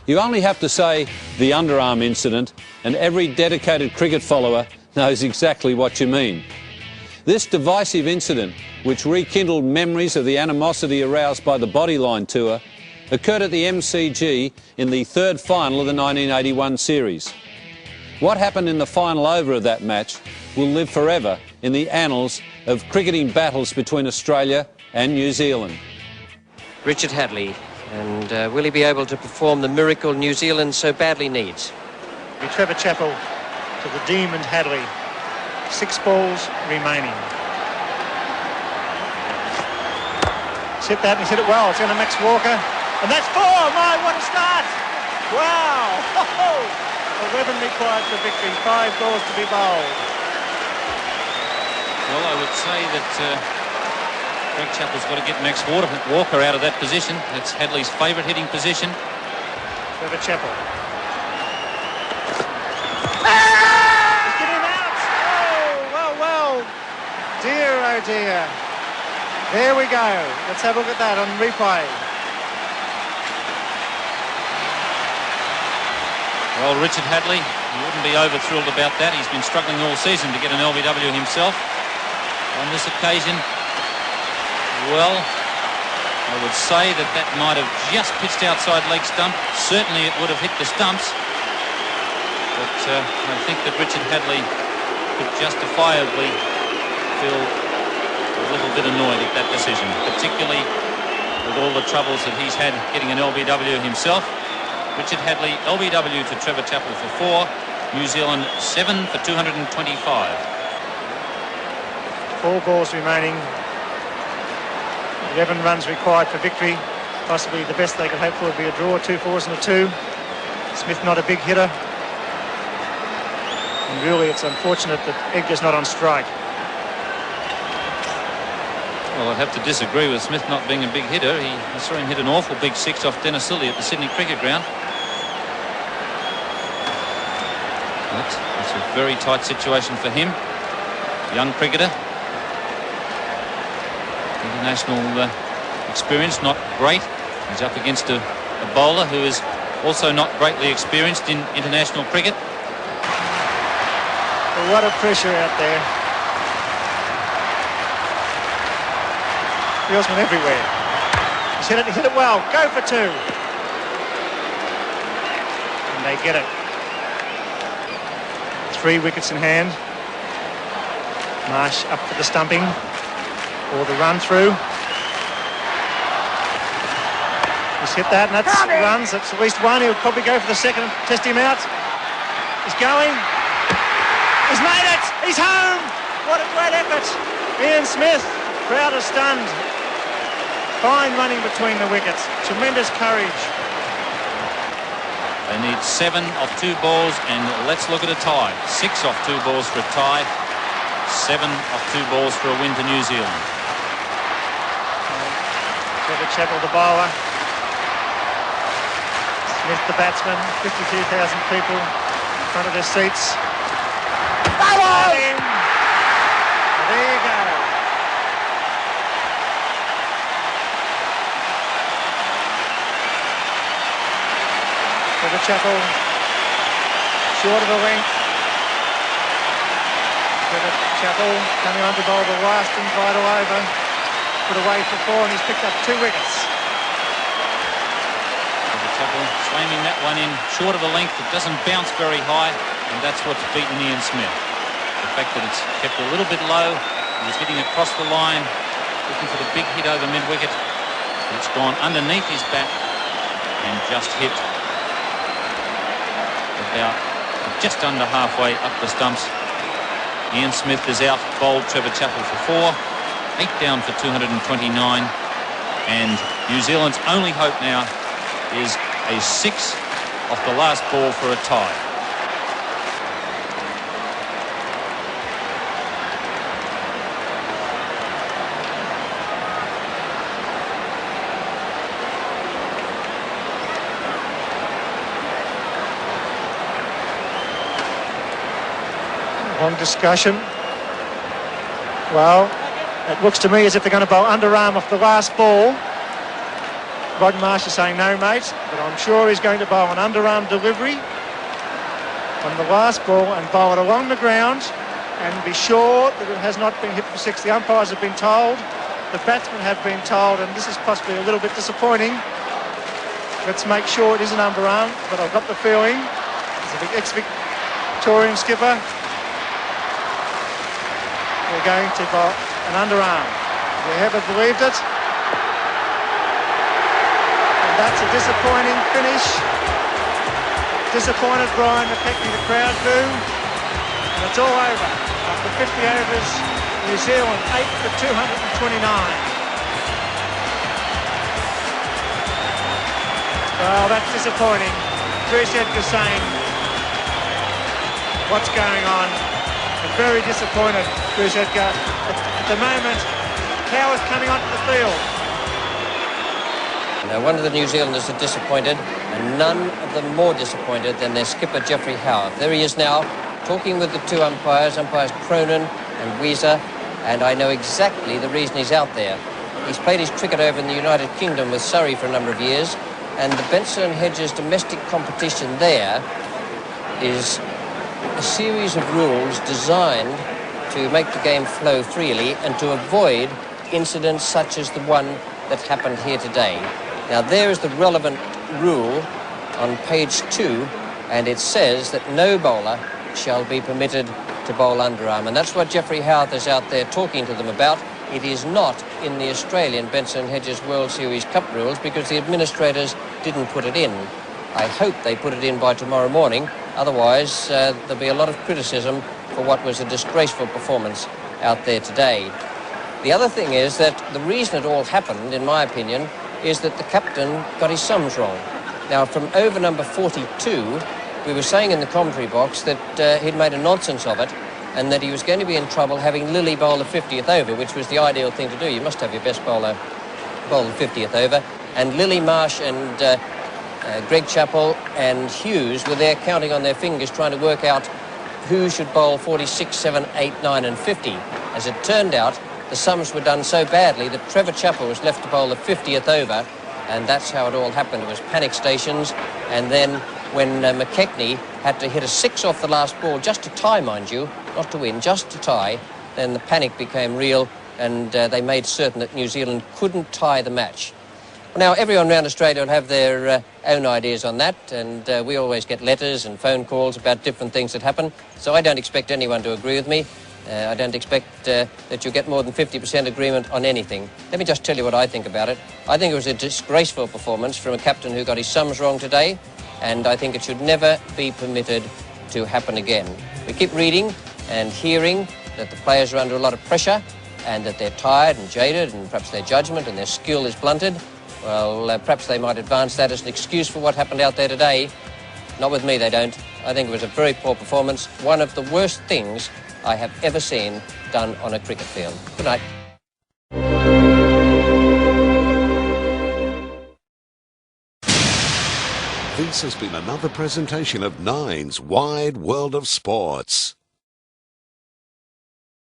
You only have to say the underarm incident and every dedicated cricket follower knows exactly what you mean. This divisive incident, which rekindled memories of the animosity aroused by the Bodyline tour, occurred at the MCG in the third final of the 1981 series. What happened in the final over of that match will live forever in the annals of cricketing battles between Australia and New Zealand. Richard Hadlee, and will he be able to perform the miracle New Zealand so badly needs? Trevor Chappell to the demon Hadlee. 6 balls remaining. He's hit that and he's hit it well. It's going to Max Walker. And that's 4! My, what a start! Wow! 11 required for victory. 5 balls to be bowled. Well, I would say that Greg Chappell's got to get Max Walker out of that position. That's Hadley's favourite hitting position. Trevor Chappell. He's getting him out! Oh, well. Dear, oh dear. There we go. Let's have a look at that on replay. Well, Richard Hadlee, he wouldn't be over-thrilled about that. He's been struggling all season to get an LBW himself. On this occasion, well, I would say that might have just pitched outside leg stump. Certainly it would have hit the stumps. But I think that Richard Hadlee could justifiably feel a little bit annoyed at that decision, particularly with all the troubles that he's had getting an LBW himself. Richard Hadlee, LBW to Trevor Chappell for 4. New Zealand 7 for 225. 4 balls remaining. 11 runs required for victory. Possibly the best they could hope for would be a draw, 2 4s and a 2. Smith not a big hitter. And really it's unfortunate that Edgar's not on strike. Well, I'd have to disagree with Smith not being a big hitter. I saw him hit an awful big 6 off Dennis Lilly at the Sydney Cricket Ground. But it's a very tight situation for him. Young cricketer. International experience, not great. He's up against a bowler who is also not greatly experienced in international cricket. Well, what a pressure out there. Fieldsman everywhere. He's hit it well. Go for 2. And they get it. 3 wickets in hand. Marsh up for the stumping. Or the run through. He's hit that, and that's runs. That's at least 1. He'll probably go for the second and test him out. He's going. He's made it. He's home. What a great effort. Ian Smith, crowd is stunned. Fine running between the wickets. Tremendous courage. They need 7 off 2 balls, and let's look at a tie. 6 off 2 balls for a tie. 7 off 2 balls for a win to New Zealand. Trevor Chappell, the bowler. Smith, the batsman. 52,000 people in front of their seats. Bowler! There you go. Trevor Chappell, short of the length. Trevor Chappell coming on to bowl the last and vital over. Put away for 4, and he's picked up 2 wickets. Trevor Chappell slamming that one in short of the length. It doesn't bounce very high, and that's what's beaten Ian Smith. The fact that it's kept a little bit low. He was hitting across the line, looking for the big hit over mid-wicket. It's gone underneath his bat and just hit about just under halfway up the stumps. Ian Smith is out, bowled Trevor Chappell for 4. 8 down for 229, and New Zealand's only hope now is a 6 off the last ball for a tie. Long discussion. Well, it looks to me as if they're going to bowl underarm off the last ball. Rod Marsh is saying no, mate, but I'm sure he's going to bowl an underarm delivery on the last ball and bowl it along the ground and be sure that it has not been hit for six. The umpires have been told, the batsmen have been told, and this is possibly a little bit disappointing. Let's make sure it is an underarm, but I've got the feeling as an ex-Victorian skipper, we're going to bowl an underarm. We haven't believed it. And that's a disappointing finish. Disappointed Brian McKechnie, the crowd boo. And it's all over. After 50 overs, New Zealand 8 for 229. Well, that's disappointing. Bruce Edgar saying, what's going on? I'm very disappointed, Bruce Edgar. At the moment, Howard's coming onto the field. Now, one of the New Zealanders are disappointed, and none of them more disappointed than their skipper, Geoffrey Howard. There he is now, talking with the two umpires Cronin and Weezer, and I know exactly the reason he's out there. He's played his cricket over in the United Kingdom with Surrey for a number of years, and the Benson and Hedges domestic competition there is a series of rules designed to make the game flow freely and to avoid incidents such as the one that happened here today. Now, there is the relevant rule on page 2, and it says that no bowler shall be permitted to bowl underarm, and that's what Geoffrey Howard is out there talking to them about. It is not in the Australian Benson and Hedges World Series Cup rules because the administrators didn't put it in. I hope they put it in by tomorrow morning, otherwise there'll be a lot of criticism for what was a disgraceful performance out there today. The other thing is that the reason it all happened, in my opinion, is that the captain got his sums wrong. Now, from over number 42, we were saying in the commentary box that he'd made a nonsense of it and that he was going to be in trouble having Lilly bowl the 50th over, which was the ideal thing to do. You must have your best bowler bowl the 50th over. And Lilly, Marsh and Greg Chappell and Hughes were there counting on their fingers trying to work out who should bowl 46, 7, 8, 9 and 50. As it turned out, the sums were done so badly that Trevor Chappell was left to bowl the 50th over, and that's how it all happened. It was panic stations, and then when McKechnie had to hit a 6 off the last ball, just to tie, mind you, not to win, just to tie, then the panic became real, and they made certain that New Zealand couldn't tie the match. Now, everyone around Australia will have their own ideas on that, and we always get letters and phone calls about different things that happen, so I don't expect anyone to agree with me. I don't expect that you'll get more than 50% agreement on anything. Let me just tell you what I think about it. I think it was a disgraceful performance from a captain who got his sums wrong today, and I think it should never be permitted to happen again. We keep reading and hearing that the players are under a lot of pressure and that they're tired and jaded and perhaps their judgment and their skill is blunted. Well, perhaps they might advance that as an excuse for what happened out there today. Not with me, they don't. I think it was a very poor performance, one of the worst things I have ever seen done on a cricket field. Good night. This has been another presentation of Nine's Wide World of Sports.